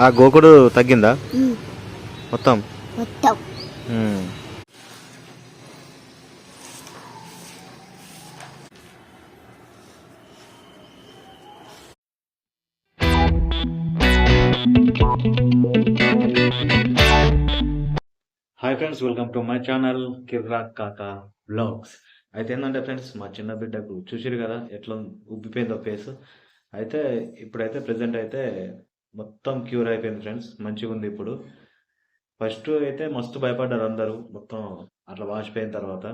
ఆ గోకుడు తగ్గిందా మొత్తం? మొత్తం ఉమ్. Hi friends, welcome to my channel Kirrak Kaka vlogs. అయితే ఏంటంటే ఫ్రెండ్స్, మా చిన్న బిడ్డకు చూసిరు కదా ఎట్లా ఉబ్బిపోయిందో ఫేస్. అయితే ఇప్పుడైతే ప్రెసెంట్ అయితే మొత్తం క్యూర్ అయిపోయింది ఫ్రెండ్స్, మంచిగా ఉంది ఇప్పుడు. ఫస్ట్ అయితే మస్తు భయపడ్డారు అందరూ, మొత్తం అట్లా వాసిపోయిన తర్వాత.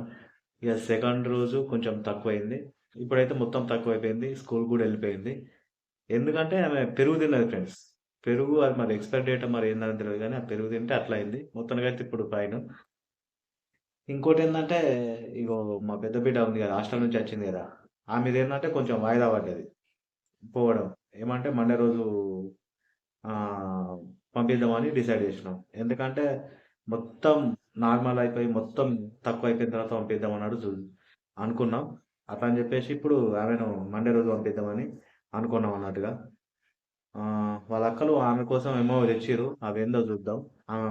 ఇక సెకండ్ రోజు కొంచెం తక్కువైంది, ఇప్పుడైతే మొత్తం తక్కువైపోయింది. స్కూల్ కూడా వెళ్ళిపోయింది. ఎందుకంటే ఆమె పెరుగు తిన్నది ఫ్రెండ్స్. పెరుగు అది మరి ఎక్స్పైర్ డేట్ మరి ఏందని తెలియదు, కానీ ఆ పెరుగు తింటే అట్లా అయింది. మొత్తానికి అయితే ఇప్పుడు ఫైన్. ఇంకోటి ఏంటంటే, ఇగో మా పెద్ద బిడ్డ ఉంది కదా, హాస్టల్ నుంచి వచ్చింది కదా, ఆమెది ఏంటంటే కొంచెం వాయిదా పడ్డది పోవడం. ఏమంటే మండే రోజు ఆ, పంపిద్దామని డిసైడ్ చేసినాం. ఎందుకంటే మొత్తం నార్మల్ అయిపోయి మొత్తం తక్కువ అయిపోయిన తర్వాత పంపిద్దాం అన్నాడు అనుకున్నాం. అట్లా అని చెప్పేసి ఇప్పుడు ఆమెను మండే రోజు పంపిద్దామని అనుకున్నాం అన్నట్టుగా. ఆ, వాళ్ళ అక్కలు ఆమె కోసం ఏమో తెచ్చిర్రు, అవి ఏందో చూద్దాం.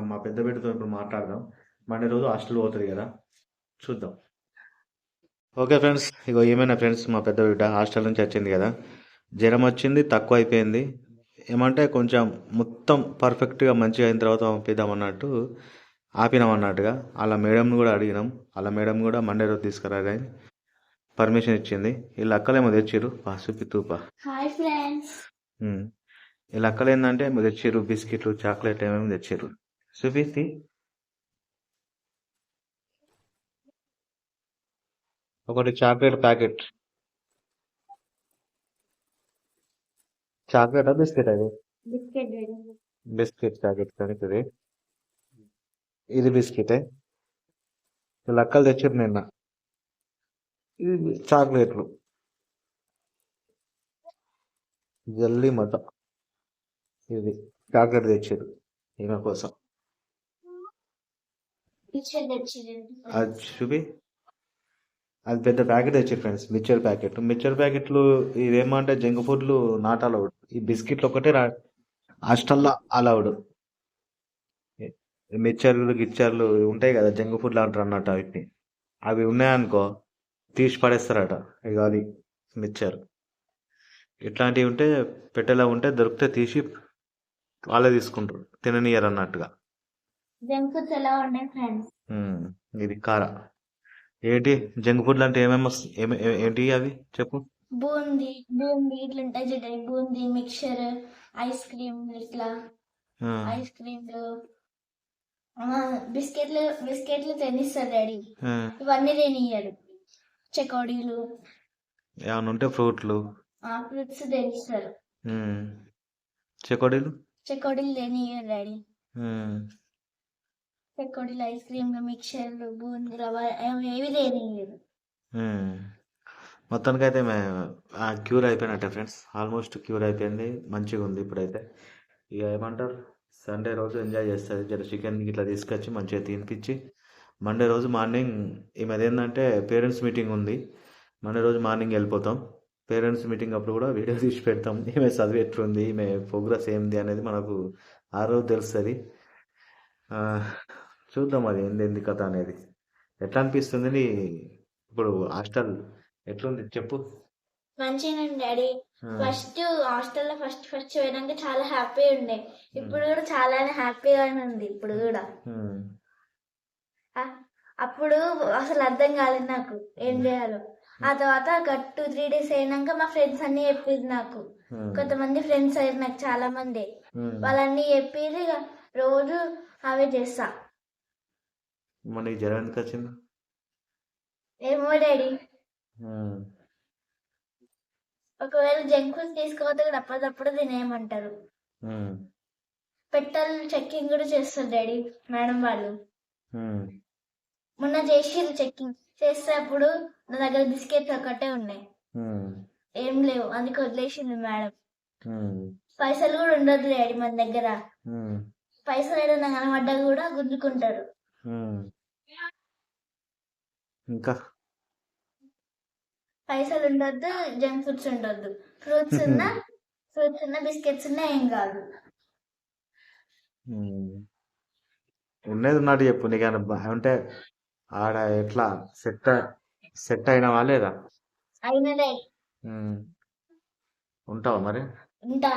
మా పెద్ద బిడ్డతో ఇప్పుడు మాట్లాడదాం. మండే రోజు హాస్టల్ పోతుంది కదా, చూద్దాం. ఓకే ఫ్రెండ్స్, ఇగో ఏమైనా ఫ్రెండ్స్, మా పెద్ద బిడ్డ హాస్టల్ నుంచి వచ్చింది కదా, జ్వరం వచ్చింది, తక్కువ అయిపోయింది. ఏమంటే కొంచెం మొత్తం పర్ఫెక్ట్గా మంచిగా అయిన తర్వాత పంపిద్దాం అన్నట్టు ఆపినాం అన్నట్టుగా. అలా మేడంని కూడా అడిగినాం, అలా మేడం కూడా మండే రోజు తీసుకురాని పర్మిషన్ ఇచ్చింది. వీళ్ళ అక్కలేమో తెచ్చిర్రు, సుపి తూపా. Hi friends. వీళ్ళ అక్కలు ఏంటంటే తెచ్చిర్రు బిస్కెట్లు, చాక్లెట్ ఏమేమి తెచ్చిర్రు. చూపిస్తే ఒకటి చాక్లెట్ ప్యాకెట్. చాక్లెట్ బిస్కెట్ అది? బిస్కెట్ బిస్కెట్ ప్యాకెట్ కనుకది. ఇది బిస్కెటే. వీళ్ళ అక్కలు తెచ్చిర్రు నిన్న. ఇది చాక్లెట్లు, జల్లీ మట. ఇది చాక్లెట్ తెచ్చారు ఈమె కోసం. అది చూపి, అది పెద్ద ప్యాకెట్ తెచ్చారు ఫ్రెండ్స్, మిక్చర్ ప్యాకెట్. మిక్చర్ ప్యాకెట్లు ఇదేమంటే జంక్ ఫుడ్లు నాట్ అలౌడ్. ఈ బిస్కెట్లు ఒకటే హాస్టల్లో అలౌడ్. మిక్చర్లు గిచ్చర్లు ఉంటాయి కదా, జంక్ ఫుడ్లు అంటారు అన్నట్టు వీటిని. అవి ఉన్నాయనుకో తీసి పడేస్తారట. ఇక అది మిక్చర్. ఇట్లాంటివి ఉంటే పెట్టేలా ఉంటే దొరికితే తీసి వాళ్ళే తీసుకుంటారు, తిననీయరు అన్నట్టుగా. జంక్ ఫుడ్స్ ఎలా ఉన్నాయి ఫ్రెండ్స్? ఇది కార. ఏంటి జంక్ ఫుడ్లు అంటే ఏమేమి ఏంటి అవి చెప్పు. బూందీ బూందీ ఇట్లా ఉంటాయి చూడండి, బూందీ మిక్చర్, ఐస్ క్రీమ్, ఇట్లా ఐస్ క్రీమ్లు, బిస్కెట్లు బిస్కెట్లు తినిస్తారు డాడీ. ఇవన్నీ తినియ్యాడు. చెకోడీలు ఏమన్నా ఉంటే ఫ్రూట్లు, ఫ్రూట్స్ తినిస్తారు. చెకోడీలు చెకోడీలు తినియ్యారు డాడీ. చెకోడీలు, ఐస్ క్రీమ్లు, మిక్చర్లు, బూందీలు ఏవి తినియ్యారు. మొత్తానికి అయితే క్యూర్ అయిపోయినట్టే ఫ్రెండ్స్, ఆల్మోస్ట్ క్యూర్ అయిపోయింది, మంచిగా ఉంది ఇప్పుడైతే. ఇక ఏమంటారు, సండే రోజు ఎంజాయ్ చేస్తుంది. జర చికెన్ ఇట్లా తీసుకొచ్చి మంచిగా తినిపించి మండే రోజు మార్నింగ్, ఈమెది ఏంటంటే పేరెంట్స్ మీటింగ్ ఉంది. మండే రోజు మార్నింగ్ వెళ్ళిపోతాం. పేరెంట్స్ మీటింగ్ అప్పుడు కూడా వీడియో తీసి పెడతాం. ఈమె చదివి ఎట్లుంది, ఈమె ప్రోగ్రెస్ ఏంది అనేది మనకు ఆ రోజు తెలుస్తుంది. చూద్దాం అది ఏంది కథ అనేది. ఎట్లా అనిపిస్తుంది నీ ఇప్పుడు హాస్టల్ ఎట్లుంది చెప్పు. మంచిగా డాడీ. ఫస్ట్ హాస్టల్లో ఫస్ట్ పోయినాక చాలా హ్యాపీ ఉండే, ఇప్పుడు కూడా చాలా హ్యాపీగానే ఉంది ఇప్పుడు కూడా. అప్పుడు అసలు అర్థం కాలేదు నాకు ఏం చేయాలో. ఆ తర్వాత ఒక 2-3 days అయినాక మా ఫ్రెండ్స్ అన్ని చెప్పింది నాకు. కొంతమంది ఫ్రెండ్స్ అయ్యారు నాకు చాలా మంది, వాళ్ళన్నీ చెప్పి రోజు అవే చేస్తా. మనకి జ్వరం ఎందుకు వచ్చింది ఏమో డాడీ. ఒకవేళ జంక్ ఫుడ్ తీసుకోవద్దు కూడా అప్పటికప్పుడు తినేయమంటారు. పెట్టాలి చెక్కింగ్ కూడా చేస్తారు డాడీ మేడం వాళ్ళు. మొన్న చేసిర్రు చెక్కింగ్ చేస్తే అప్పుడు నా దగ్గర బిస్కెట్స్ ఒకటే ఉన్నాయి, ఏం లేవు, అందుకే వదిలేసింది మేడం. పైసలు కూడా ఉండదు డాడీ మన దగ్గర. పైసలు ఏదైనా కనబడ్డా కూడా గుంజుకుంటారు. ఇంకా పైసలు ఉండొద్దు, జంక్ ఫుడ్స్ ఉండొద్దు, ఫ్రూట్స్ ఉన్నా బిస్కెట్స్ ఉన్నా ఏం కాదు. ఉమ్. ఉన్నది ఉన్నట్టు చెప్పు నీకైనా అంటే ఆడ ఎట్లా సెట్ అయినవా లేదా? అయిన డాడీ. ఉమ్. ఉంటావా మరి? ఉంటా.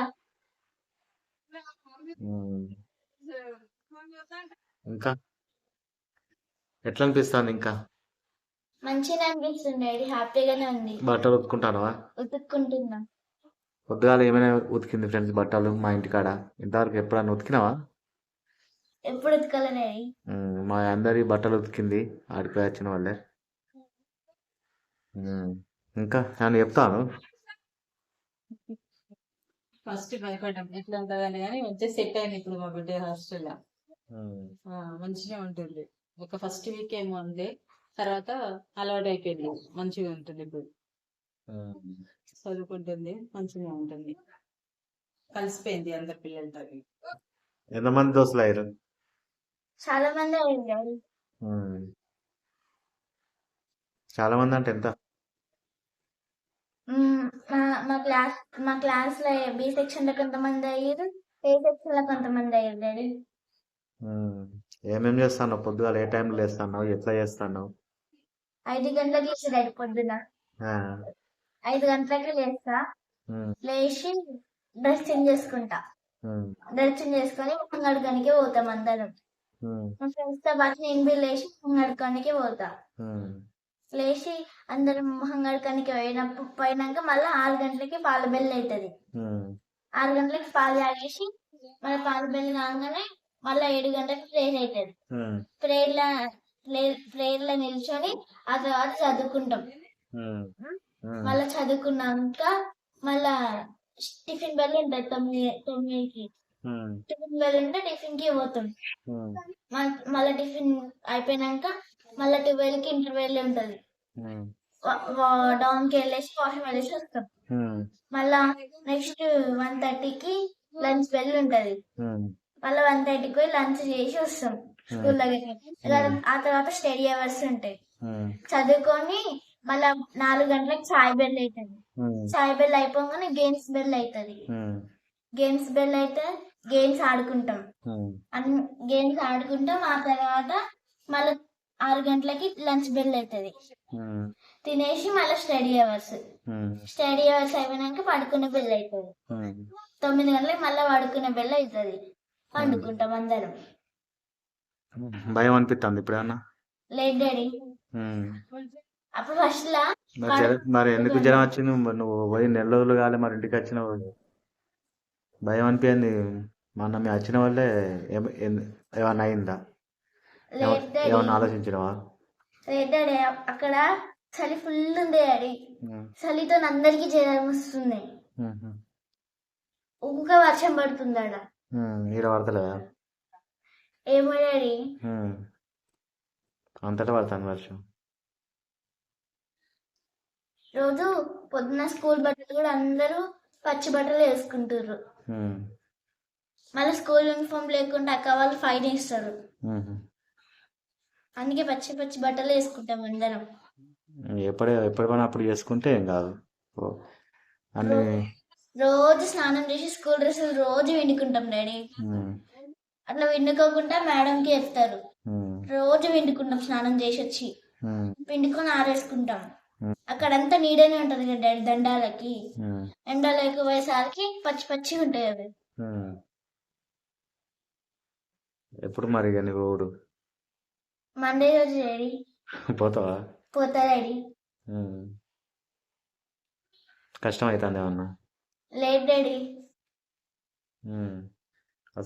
ఉమ్. ఇంకా ఎట్లా అనిపిస్తుంది ఇంకా? మంచిగా అనిపిస్తుంది డాడీ, హ్యాపీగానే ఉంది. బట్టలు ఉతుకుంటానవా? ఉతుక్కుంటున్నా. పొద్దుగాల ఏమైనా ఉతికింది ఫ్రెండ్స్ బట్టలు మా ఇంటికాడ? ఇంతవరకు ఎప్పుడన్నా ఉతికినావా? ఎప్పుడు ఉతకలే డాడీ. మా అందరి బట్టలు ఉతికింది ఆడిపోయి వచ్చిన వాళ్ళే. ఇంకా నేను చెప్తాను. ఫస్ట్ భయపడ్డాం ఎట్లా ఉంటుందని, కానీ మంచిగా సెట్ అయింది ఇప్పుడు మా బిడ్డ హాస్టల్లో. మంచిగా ఉంటుంది. ఒక ఫస్ట్ వీక్ ఏమో ఉంది, తర్వాత అలవాటు అయిపోయింది. మంచిగా ఉంటుంది ఇప్పుడు. చదువుకుంటుంది, మంచిగా ఉంటుంది, కలిసిపోయింది అందరి పిల్లలతో. ఎంతమంది దోస్తులు అయ్యారు? చాలా మంది అయ్యారు డాడీ. చాలా మంది అంటే ఎంత? మా క్లాస్ లో బి సెక్షన్ లో కొంతమంది అయ్యారు, ఏ సెక్షన్ లో కొంతమంది అయ్యారు డాడీ. ఏమేం చేస్తాను పొద్దుగాల? ఏ టైంలో లేస్తాను? ఎట్లా చేస్తాను? 5 గంటలకి లేచి డాడీ పొద్దున 5 గంటలకి లేస్తా. లేచి డ్రెస్ చేంజ్ చేసుకుంటా. డ్రెస్ చేంజ్ చేసుకొని మొహం కడుక్కోనికి పోతాం అందరం. మా ఫ్రెండ్స్ తో పాటు నేను బి లేచి మొహం కడుక్కోనికి పోతా. లేచి అందరం మొహం కడుక్కోనికి పోయినాక మళ్ళీ 6 గంటలకి పాల బెల్ అవుతుంది. 6 గంటలకి పాలు తాగేసి మళ్ళీ పాల బెల్ కాగానే మళ్ళీ 7 గంటలకి ప్రేయర్ అవుతుంది. ప్రేయర్ లో నిల్చొని ఆ తర్వాత చదువుకుంటాం. మళ్ళా చదువుకున్నాక మళ్ళా టిఫిన్ బెల్ ఉంటుంది 9కి. టిఫిన్ బెల్ ఉంటే టిఫిన్ కి పోతాం. మళ్ళా టిఫిన్ అయిపోయినాక మళ్ళా 12కి ఇంటర్వెల్ ఉంటది. డౌన్ కి వెళ్ళేసి వాష్రూమ్ వెళ్ళేసి వస్తాం. మళ్ళా నెక్స్ట్ 1:30కి లంచ్ బెల్ ఉంటది. మళ్ళీ 1:30కి పోయి లంచ్ చేసి వస్తాం స్కూల్ దగ్గర. ఆ తర్వాత స్టడీ అవర్స్ ఉంటాయి. చదువుకొని మళ్ళా 4 గంటలకు చాయ్ బెల్ అవుతుంది. చాయ్ బెల్ అయిపోగానే గేమ్స్ బెల్ అవుతుంది. గేమ్స్ బెల్ అయితే గేమ్స్ ఆడుకుంటాం. గేమ్స్ ఆడుకుంటాం. ఆ తర్వాత మళ్ళీ 6 గంటలకి లంచ్ బెల్ అవుతుంది. తినేసి మళ్ళీ స్టడీ అవర్స్ అయిపోయినాక పడుకునే బెల్ అవుతుంది. 9 గంటలకి మళ్ళీ పడుకునే బెల్ అవుతుంది. పండుకుంటాం అందరం. భయం అనిపిస్తుంది ఇప్పుడేమన్నా? లేదు డాడీ. అప్పుడు ఫస్ట్ లా మరి ఎందుకు జ్వరం వచ్చింది? నువ్వు పోయి 4 రోజులు కాలే మరి ఇంటికి వచ్చినావు. భయం అనిపించింది మొన్న మీ వచ్చిన వాళ్ళే ఏమన్నా అయిందా? ఏమన్నా ఆలోచించినవా? లేదు డాడీ. అక్కడ చలి ఫుల్ ఉంది డాడీ. చలితో అందరికి జ్వరం వస్తుంది. ఊగా వర్షం పడుతుంది ఆడ. నీడ పడతలేదా? ఏమో డాడీ. అంతటా పడుతుంది వర్షం. రోజు పొద్దున స్కూల్ బట్టలు కూడా అందరూ పచ్చి బట్టలు వేసుకుంటారు. మళ్ళీ స్కూల్ యూనిఫామ్ లేకుండా అక్క వాళ్ళు ఫైన్ వేస్తారు. అందుకే పచ్చి బట్టలు వేసుకుంటాం అందరం. ఎప్పుడు పని అప్పుడు చేసుకుంటే ఏం కాదు. అన్ని రోజు స్నానం చేసి స్కూల్ డ్రెస్సులు రోజు విండుకుంటాం డాడీ. అట్లా విండుకోకుండా మేడంకి చెప్తారు. రోజు విండుకుంటాం స్నానం చేసి వచ్చి పిండుకొని ఆరేసుకుంటాం. అక్కడంతా నీడనే ఉంటది కదా డాడీ దండాలకి. ఎండలోకి పోయేసరికి పచ్చి ఉంటాయి అవి. ఎప్పుడు మరి నీ రోడ్డు? మండే రోజు డాడీ. పోతావా? పోతా డాడీ. కష్టం అవుతుంది ఏమన్నా? లేదు డాడీ.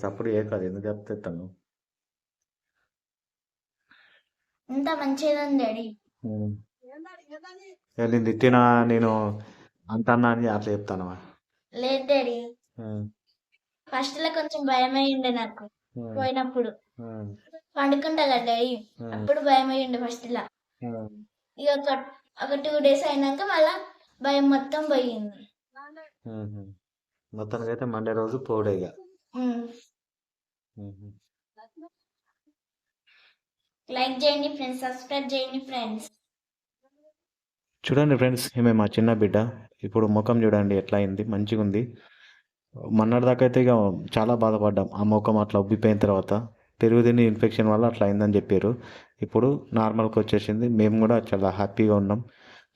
అప్పుడు ఏ కాదు ఎందుకు చెప్తాను. అంతా మంచిగా ఉంది డాడీ. నేను తిట్టినా నేను అంటన్నా అని అట్లా చెప్తాను. లేదు డాడీ. ఫస్ట్ లో కొంచెం భయమై ఉండే నాకు. పోయినప్పుడు పండుకుంటా కదా డాడీ, అప్పుడు భయమై ఉండే ఫస్ట్ లా. ఇక ఒక 2 days అయినాక మళ్ళా భయం మొత్తం పోయింది. మొత్తానికి అయితే మండే రోజు పోడే. లైక్ చేయండి ఫ్రెండ్స్, సబ్స్క్రైబ్ చేయండి ఫ్రెండ్స్. చూడండి ఫ్రెండ్స్, ఈమె మా చిన్న బిడ్డ. ఇప్పుడు ముఖం చూడండి ఎట్లా అయింది, మంచిగా ఉంది. మొన్నటిదాకా అయితే ఇక చాలా బాధపడ్డాం ఆ ముఖం అట్లా ఉబ్బిపోయిన తర్వాత పెరుగు తిని ఇన్ఫెక్షన్ వల్ల అట్లా అయిందని చెప్పారు. ఇప్పుడు నార్మల్కి వచ్చేసింది. మేము కూడా చాలా హ్యాపీగా ఉన్నాం.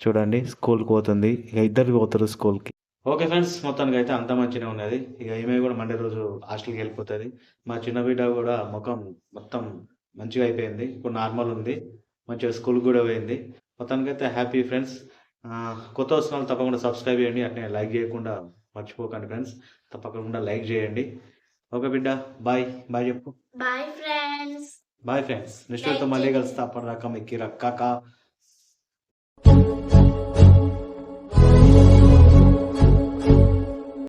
చూడండి స్కూల్కి పోతుంది, ఇక ఇద్దరు పోతారు స్కూల్కి. ఓకే ఫ్రెండ్స్, మొత్తానికి అయితే అంత మంచిగా ఉన్నది. ఇక ఈమె కూడా మండే రోజు హాస్టల్కి వెళ్ళిపోతుంది. మా చిన్న బిడ్డ కూడా ముఖం మొత్తం మంచిగా అయిపోయింది, ఇప్పుడు నార్మల్ ఉంది, మంచిగా స్కూల్కి కూడా పోయింది. మొత్తానికి అయితే హ్యాపీ ఫ్రెండ్స్. కొత్త వచ్చిన వాళ్ళు తప్పకుండా సబ్స్క్రైబ్ చేయండి, అట్నే లైక్ చేయకుండా మర్చిపోకండి ఫ్రెండ్స్, తప్పకుండా లైక్ చేయండి. ఓకే బిడ్డ, బాయ్ బాయ్ చెప్పు. Bye friends. Bye friends, next వీడియోతో మళ్ళీ కలుస్తా. అప్పటిదాకా మీ కిరాక్ కాకా.